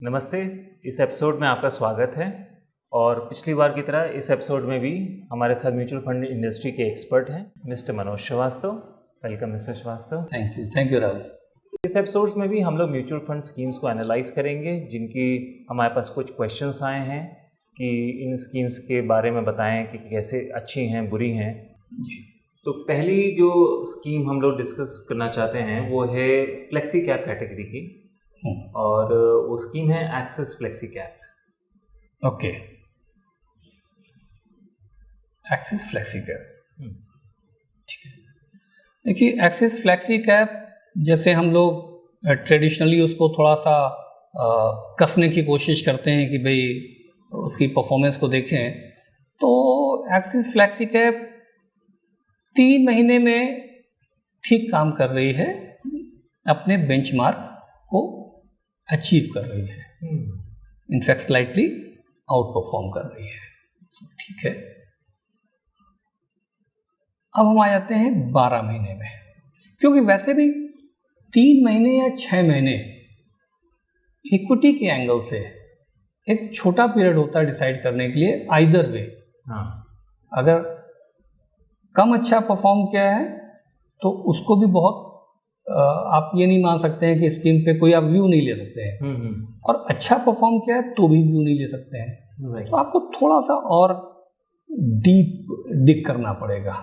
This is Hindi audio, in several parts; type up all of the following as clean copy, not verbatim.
नमस्ते। इस एपिसोड में आपका स्वागत है और पिछली बार की तरह इस एपिसोड में भी हमारे साथ म्यूचुअल फंड इंडस्ट्री के एक्सपर्ट हैं mister Manoj Srivastava. Welcome mister Srivastava. Thank you Rahul. इस एपिसोड्स में भी हम लोग म्यूचुअल फंड स्कीम्स को एनालाइज करेंगे, जिनकी हमारे पास कुछ क्वेश्चंस आए हैं कि इन स्कीम्स के बारे में बताएं कि कैसे अच्छी हैं, बुरी हैं। तो पहली जो स्कीम हम लोग डिस्कस करना चाहते हैं वो है फ्लेक्सी कैप कैटेगरी की, और वो स्कीम है axis flexi cap. Okay, axis flexi cap, ठीक है। देखिए, एक्सिस फ्लेक्सी कैप जैसे हम लोग ट्रेडिशनली उसको थोड़ा सा कसने की कोशिश करते हैं कि भाई उसकी परफॉर्मेंस को देखें, तो एक्सिस फ्लेक्सी कैप 3 महीने में ठीक काम कर रही है, अपने बेंचमार्क को अचीव कर रही है, इनफैक्ट स्लाइटली आउट परफॉर्म कर रही है, ठीक है। अब हम आ जाते हैं 12 महीने में, क्योंकि वैसे भी 3 महीने या 6 महीने इक्विटी के एंगल से एक छोटा पीरियड होता है डिसाइड करने के लिए आइदर वे। अगर कम अच्छा परफॉर्म किया है तो उसको भी बहुत आप ये नहीं मान सकते हैं कि स्कीम पे कोई आप व्यू नहीं ले सकते हैं, और अच्छा परफॉर्म किया है तो भी व्यू नहीं ले सकते हैं। तो आपको थोड़ा सा और डीप डिग करना पड़ेगा।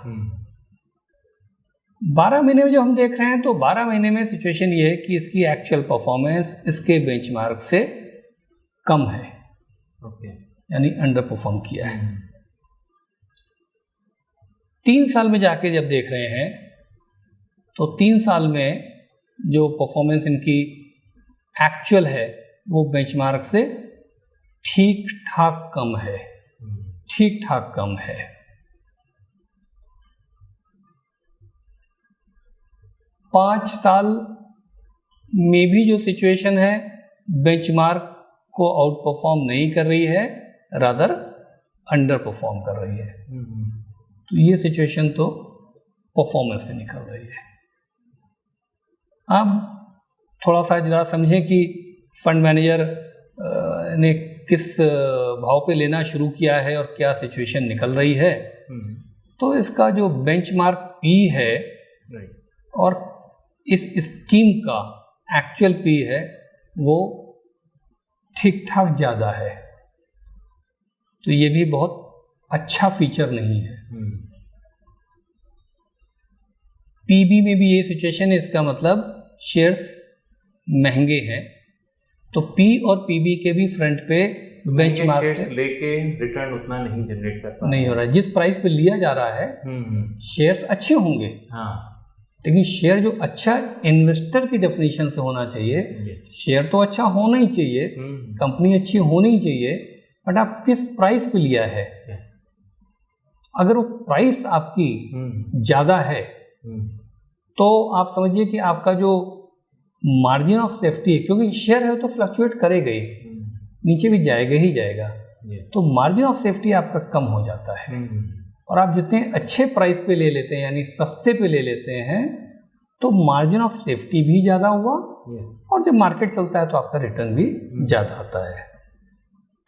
12 महीने में जो हम देख रहे हैं, तो 12 महीने में सिचुएशन ये है कि इसकी एक्चुअल परफॉर्मेंस इसके बेंचमार्क से कम है, यानी अंडर परफॉर्म किया है। 3 साल में जाके जब देख रहे हैं तो 3 साल में जो परफॉर्मेंस इनकी एक्चुअल है वो बेंचमार्क से ठीक ठाक कम है, ठीक ठाक कम है। पाँच साल में भी जो सिचुएशन है बेंचमार्क को आउट परफॉर्म नहीं कर रही है, रादर अंडर परफॉर्म कर रही है। तो ये सिचुएशन तो परफॉर्मेंस में निकल रही है। अब थोड़ा सा जरा समझें कि फंड मैनेजर ने किस भाव पे लेना शुरू किया है और क्या सिचुएशन निकल रही है। तो इसका जो बेंचमार्क पी है और इस स्कीम का एक्चुअल पी है वो ठीक ठाक ज़्यादा है, तो ये भी बहुत अच्छा फीचर नहीं है। पीबी में भी ये सिचुएशन है, इसका मतलब शेयर्स महंगे हैं, तो पी और पीबी के भी फ्रंट पे बेंचमार्क से लेके रिटर्न उतना नहीं जनरेट कर पा नहीं हो रहा है। जिस प्राइस पे लिया जा रहा है शेयर्स अच्छे होंगे, लेकिन शेयर जो अच्छा इन्वेस्टर की डेफिनेशन से होना चाहिए, शेयर तो अच्छा होना ही चाहिए, कंपनी अच्छी होनी ही चाहिए, बट आप किस प्राइस पे लिया है। अगर वो प्राइस आपकी ज़्यादा है तो आप समझिए कि आपका जो मार्जिन ऑफ सेफ्टी है, क्योंकि शेयर है तो फ्लक्चुएट करेगा ही, नीचे भी जाएगा ही जाएगा, तो मार्जिन ऑफ सेफ्टी आपका कम हो जाता है। और आप जितने अच्छे प्राइस पे ले लेते हैं, यानी सस्ते पे ले लेते हैं, तो मार्जिन ऑफ सेफ्टी भी ज़्यादा हुआ, और जब मार्केट चलता है तो आपका रिटर्न भी ज़्यादा आता है।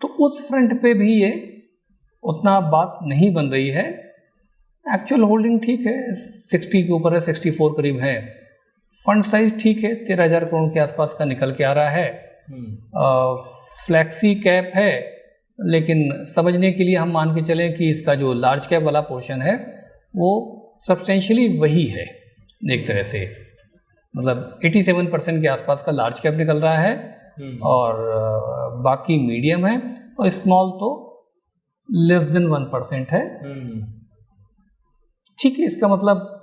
तो उस फ्रंट पे भी ये उतना बात नहीं बन रही है। एक्चुअल होल्डिंग ठीक है, 60 के ऊपर है, 64 करीब है। फंड साइज ठीक है, 13,000 करोड़ के आसपास का निकल के आ रहा है। फ्लैक्सी कैप है, लेकिन समझने के लिए हम मान के चलें कि इसका जो लार्ज कैप वाला पोर्शन है वो सब्सटेंशियली वही है, एक तरह से मतलब 87% के आसपास का लार्ज कैप निकल रहा है, और बाकी मीडियम है, और स्मॉल तो लेस देन 1% है। ठीक है, इसका मतलब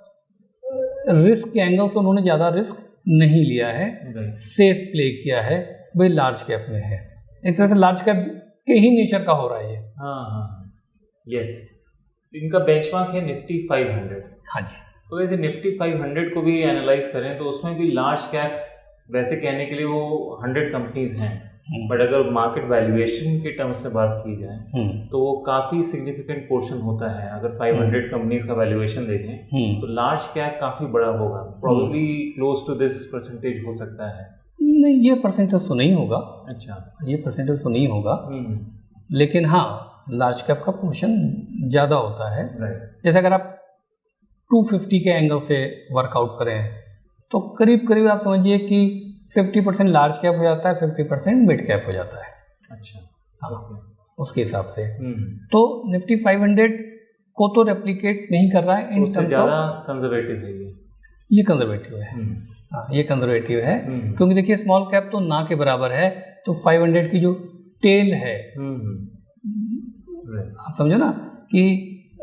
रिस्क के एंगल से उन्होंने ज़्यादा रिस्क नहीं लिया है, सेफ प्ले किया है, भाई लार्ज कैप में है। एक तरह से लार्ज कैप के ही नेचर का हो रहा है ये। यस, इनका बेंचमार्क है निफ्टी 500। हाँ जी। तो वैसे निफ्टी 500 को भी एनालाइज करें तो उसमें भी लार्ज कैप, वैसे कहने के लिए वो 100 कंपनीज हैं, बट अगर मार्केट वैल्यूएशन के टर्म्स से बात की जाए तो वो काफ़ी सिग्निफिकेंट पोर्शन होता है। अगर 500 कंपनीज का वैल्यूएशन देखें तो लार्ज कैप काफ़ी बड़ा होगा, probably close to this percentage हो सकता है। नहीं, ये परसेंटेज तो नहीं होगा। अच्छा, ये परसेंटेज तो नहीं होगा, लेकिन हाँ लार्ज कैप का पोर्शन ज़्यादा होता है। जैसे अगर आप 250 के एंगल से वर्कआउट करें तो करीब करीब आप समझिए कि 50% लार्ज कैप हो जाता है, 50% मिड कैप हो जाता है। अच्छा, हाँ, उसके हिसाब से तो निफ्टी 500 को तो रेप्लिकेट नहीं कर रहा है। उससे ज़्यादा कंजर्वेटिव है ये कंजर्वेटिव है। हाँ, ये कंजर्वेटिव है क्योंकि देखिए स्मॉल कैप तो ना के बराबर है, तो 500 की जो टेल है, आप समझो ना कि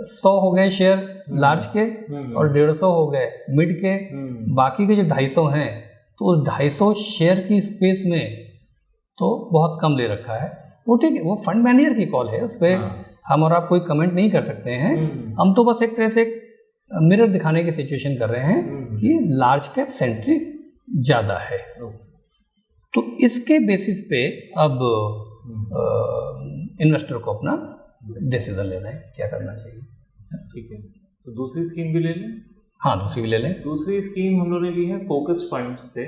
100 हो गए शेयर लार्ज के और 150 हो गए मिड के, बाकी के जो 250 हैं तो उस 250 शेयर की स्पेस में तो बहुत कम ले रखा है। वो ठीक है, वो फंड मैनेजर की कॉल है, उस पर हम और आप कोई कमेंट नहीं कर सकते हैं। हम तो बस एक तरह से मिरर दिखाने की सिचुएशन कर रहे हैं कि लार्ज कैप सेंट्रिक ज़्यादा है। तो इसके बेसिस पे अब इन्वेस्टर को अपना डिसीजन लेना है क्या करना चाहिए। ठीक है, तो दूसरी स्कीम भी ले लें। हाँ, दूसरी भी ले लें। दूसरी स्कीम हम लोगों ने ली है फोकस फंड से।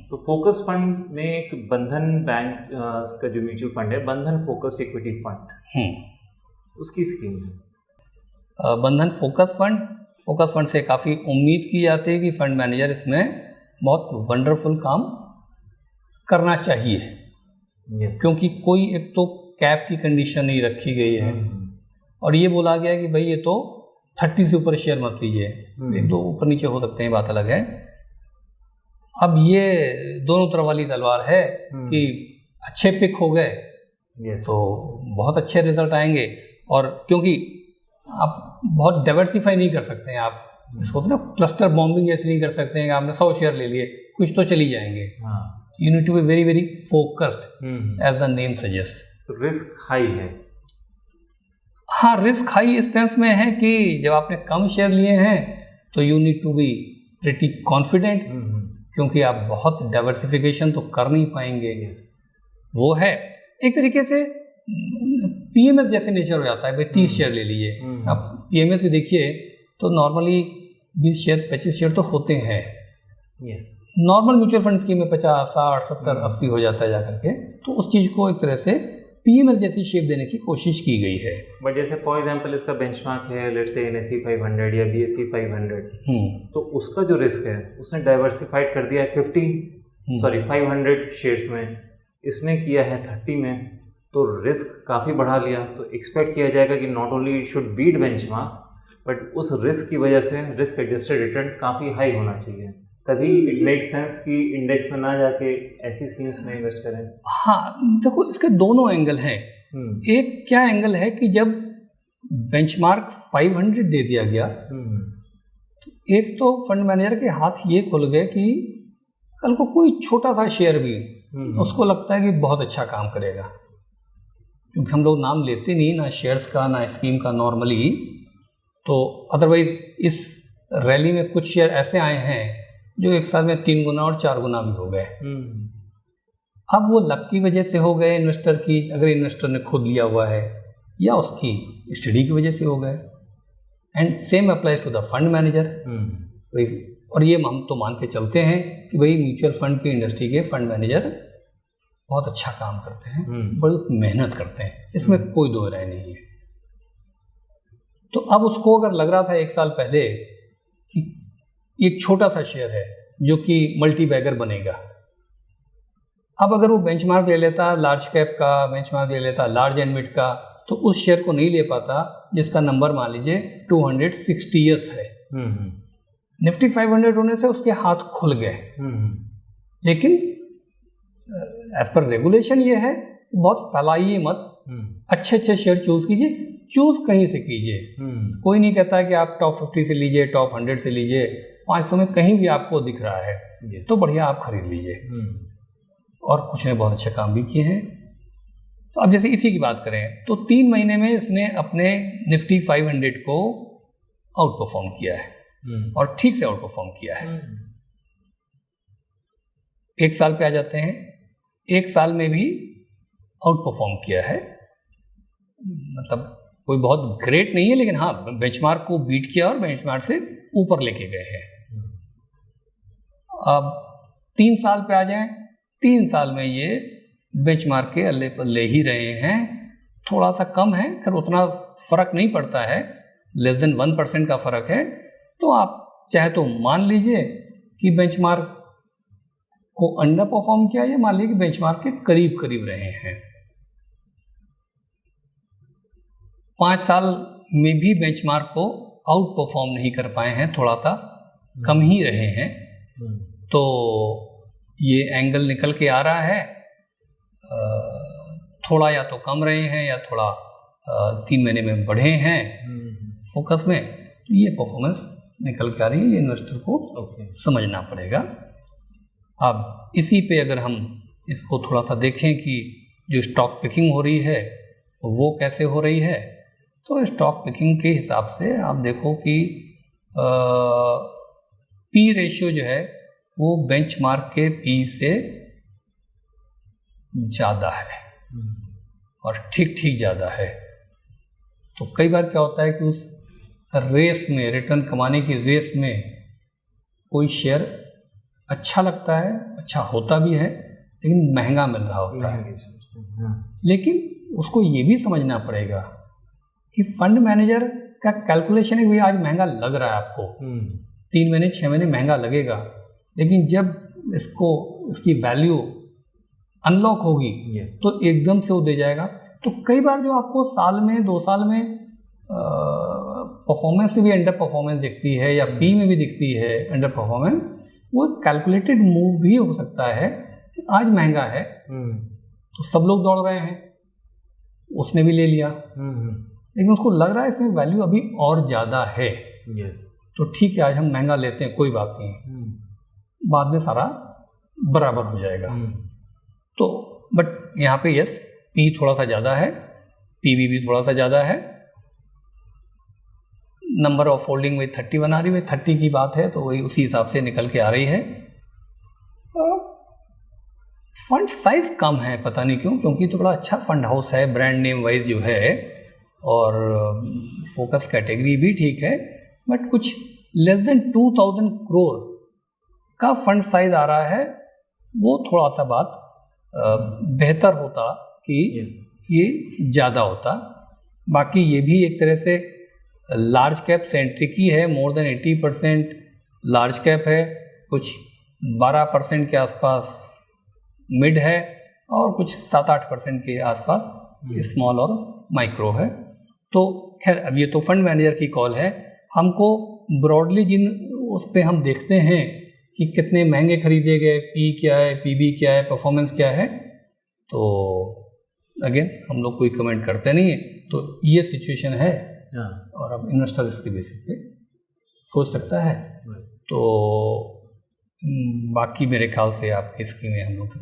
तो फोकस फंड में एक बंधन बैंक का जो म्यूचुअल फंड है, बंधन फोकस्ड इक्विटी फंड, उसकी स्कीम है बंधन फोकस फंड से काफ़ी उम्मीद की जाती है कि फंड मैनेजर इसमें बहुत वंडरफुल काम करना चाहिए। क्योंकि कोई एक तो कैप की कंडीशन नहीं रखी गई है और ये बोला गया कि भाई ये तो 30 से ऊपर शेयर मत लीजिए, एक दो ऊपर नीचे हो सकते हैं, बात अलग है। अब ये दोनों तरफ वाली तलवार है कि अच्छे पिक हो गए तो बहुत अच्छे रिजल्ट आएंगे, और क्योंकि आप बहुत डाइवर्सिफाई नहीं कर सकते हैं, आप इसको तो ना क्लस्टर बॉम्बिंग जैसे नहीं कर सकते हैं कि आपने 100 शेयर ले लिए, कुछ तो चली जाएंगे। You need to be very very focused as the name suggest. Risk high है। हाँ, रिस्क हाई इस सेंस में है कि जब आपने कम शेयर लिए हैं तो you need to be pretty confident, क्योंकि आप बहुत डाइवर्सिफिकेशन तो कर नहीं पाएंगे। वो है एक तरीके से पीएमएस जैसे नेचर हो जाता है, भाई 30 शेयर ले लीजिए। आप पीएमएस भी देखिए तो नॉर्मली 20 शेयर 25 शेयर तो होते हैं। नॉर्मल म्यूचुअल फंड स्कीम में 50, 60, 70, 80 हो जाता है जाकर के, तो उस चीज़ को एक तरह से पीएमएस जैसी शेप देने की कोशिश की गई है। बट जैसे फॉर एग्जांपल इसका बेंचमार्क है लेट्स से NSE 500 या BSE 500, तो उसका जो रिस्क है उसने डाइवर्सिफाइड कर दिया है 500 शेयर्स में, इसने किया है 30 में, तो रिस्क काफ़ी बढ़ा लिया। तो एक्सपेक्ट किया जाएगा कि not only it should beat benchmark, but उस रिस्क की वजह से रिस्क एडजस्टेड रिटर्न काफ़ी हाई होना चाहिए, तभी इट मेक सेंस कि इंडेक्स में ना जाके ऐसी स्कीम्स में इन्वेस्ट करें। हाँ, देखो इसके दोनों एंगल हैं। एक क्या एंगल है कि जब बेंचमार्क 500 दे दिया गया, तो एक तो फंड मैनेजर के हाथ ये खुल गए कि कल को कोई छोटा सा शेयर भी उसको लगता है कि बहुत अच्छा काम करेगा, क्योंकि हम लोग नाम लेते नहीं ना शेयर्स का ना स्कीम का नॉर्मली, तो अदरवाइज इस रैली में कुछ शेयर ऐसे आए हैं जो एक साल में 3 गुना और 4 गुना भी हो गए। अब वो लक की वजह से हो गए इन्वेस्टर की, अगर इन्वेस्टर ने खुद लिया हुआ है, या उसकी स्टडी की वजह से हो गए, and same applies to the fund manager. और ये हम तो मान के चलते हैं कि भाई म्यूचुअल फंड की इंडस्ट्री के फंड मैनेजर बहुत अच्छा काम करते हैं, बहुत मेहनत करते हैं, इसमें कोई दो राय नहीं है। तो अब उसको अगर लग रहा था 1 साल पहले कि एक छोटा सा शेयर है जो कि मल्टी बैगर बनेगा, अब अगर वो बेंचमार्क ले लेता लार्ज कैप का, बेंचमार्क ले लेता लार्ज एंड मिड का, तो उस शेयर को नहीं ले पाता जिसका नंबर मान लीजिए 260th है। निफ्टी 500 होने से उसके हाथ खुल गए। लेकिन एज पर रेगुलेशन ये है, बहुत फैलाइए मत, अच्छे अच्छे शेयर चूज कीजिए, चूज कहीं से कीजिए। कोई नहीं कहता है कि आप टॉप 50 से लीजिए, टॉप 100 से लीजिए, 500 में कहीं भी आपको दिख रहा है तो बढ़िया आप खरीद लीजिए। और कुछ ने बहुत अच्छे काम भी किए हैं। तो अब जैसे इसी की बात करें तो 3 महीने में इसने अपने निफ्टी 500 को आउट परफॉर्म किया है, और ठीक से आउट परफॉर्म किया है। 1 साल पे आ जाते हैं, 1 साल में भी आउट परफॉर्म किया है, मतलब कोई बहुत ग्रेट नहीं है, लेकिन हाँ बेंचमार्क को बीट किया और बेंचमार्क से ऊपर लेके गए हैं। अब 3 साल पे आ जाएं, 3 साल में ये बेंचमार्क के अल्ले पल्ले ही रहे हैं, थोड़ा सा कम है, खैर उतना फ़र्क नहीं पड़ता है, लेस देन 1% का फ़र्क है। तो आप चाहे तो मान लीजिए कि बेंचमार्क को अंडर परफॉर्म किया, या मान लीजिए कि बेंचमार्क के करीब करीब रहे हैं। 5 साल में भी बेंचमार्क को आउट परफॉर्म नहीं कर पाए हैं, थोड़ा सा कम ही रहे हैं। तो ये एंगल निकल के आ रहा है, थोड़ा या तो कम रहे हैं या थोड़ा 3 महीने में बढ़े हैं फोकस में, तो ये परफॉर्मेंस निकल के आ रही है, ये इन्वेस्टर को समझना पड़ेगा। अब इसी पे अगर हम इसको थोड़ा सा देखें कि जो स्टॉक पिकिंग हो रही है वो कैसे हो रही है, तो स्टॉक पिकिंग के हिसाब से आप देखो कि पी रेशियो जो है वो बेंचमार्क के पी से ज़्यादा है और ठीक ठीक ज़्यादा है। तो कई बार क्या होता है कि उस रेस में, रिटर्न कमाने की रेस में, कोई शेयर अच्छा लगता है, अच्छा होता भी है, लेकिन महंगा मिल रहा होता है। लेकिन उसको ये भी समझना पड़ेगा कि फंड मैनेजर का कैलकुलेशन है कि आज महंगा लग रहा है आपको, 3 महीने 6 महीने महंगा लगेगा, लेकिन जब इसकी वैल्यू अनलॉक होगी तो एकदम से वो दे जाएगा। तो कई बार जो आपको साल में 2 साल में परफॉर्मेंस में भी अंडर परफॉर्मेंस दिखती है या पी में भी दिखती है अंडर परफॉर्मेंस, वो कैलकुलेटेड मूव भी हो सकता है कि आज महंगा है तो सब लोग दौड़ रहे हैं, उसने भी ले लिया, लेकिन उसको लग रहा है इसमें वैल्यू अभी और ज़्यादा है, तो ठीक है आज हम महंगा लेते हैं, कोई बात नहीं, बाद में सारा बराबर हो जाएगा। तो बट यहाँ पे यस, पी थोड़ा सा ज़्यादा है, पीवी भी थोड़ा सा ज़्यादा है, नंबर ऑफ होल्डिंग में 31 आ रही है, 30 की बात है तो वही उसी हिसाब से निकल के आ रही है। फंड साइज कम है, पता नहीं क्यों, क्योंकि तो बड़ा अच्छा फंड हाउस है, ब्रांड नेम वाइज जो है, और फोकस कैटेगरी भी ठीक है, बट कुछ लेस देन 2000 करोड़ का फंड साइज आ रहा है, वो थोड़ा सा बात बेहतर होता कि ये ज़्यादा होता। बाकी ये भी एक तरह से लार्ज कैप सेंट्रिक ही है, मोर देन 80% लार्ज कैप है, कुछ 12% के आसपास मिड है और कुछ 7-8% के आसपास स्मॉल और माइक्रो है। तो खैर अब ये तो फंड मैनेजर की कॉल है, हमको ब्रॉडली जिन उस पर हम देखते हैं कि कितने महंगे खरीदे गए, पी क्या है, पीबी क्या है, परफॉर्मेंस क्या है, तो अगेन हम लोग कोई कमेंट करते नहीं है, तो ये सिचुएशन है और अब इन्वेस्टर इसके बेसिस पे सोच सकता है। तो बाकी मेरे ख्याल से आपकी स्कीमें हम लोग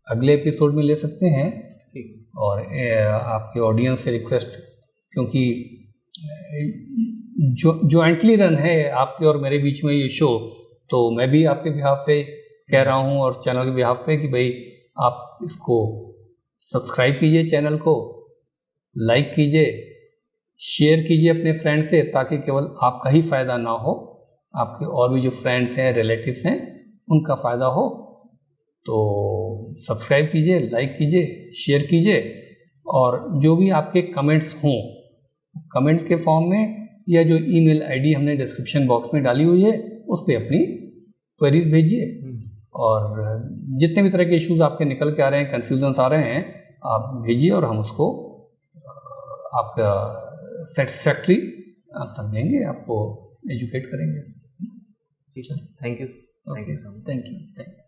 अगले एपिसोड में ले सकते हैं। और आपके ऑडियंस से रिक्वेस्ट, क्योंकि जॉइंटली रन है आपके और मेरे बीच में ये शो, तो मैं भी आपके बिहाफ पे कह रहा हूँ और चैनल के बिहाफ पे कि भाई आप इसको सब्सक्राइब कीजिए, चैनल को लाइक कीजिए, शेयर कीजिए अपने फ्रेंड से, ताकि केवल आपका ही फ़ायदा ना हो, आपके और भी जो फ्रेंड्स हैं, रिलेटिव्स हैं, उनका फ़ायदा हो। तो सब्सक्राइब कीजिए, लाइक कीजिए, शेयर कीजिए, और जो भी आपके कमेंट्स हों, कमेंट्स के फॉर्म में या जो ईमेल आईडी हमने डिस्क्रिप्शन बॉक्स में डाली हुई है उस पर अपनी क्वेरीज भेजिए। और जितने भी तरह के इश्यूज आपके निकल के आ रहे हैं, कन्फ्यूजन्स आ रहे हैं, आप भेजिए और हम उसको आपका सेटिस्फैक्ट्री आंसर देंगे, आपको एजुकेट करेंगे। ठीक है, thank you so much. Thank you.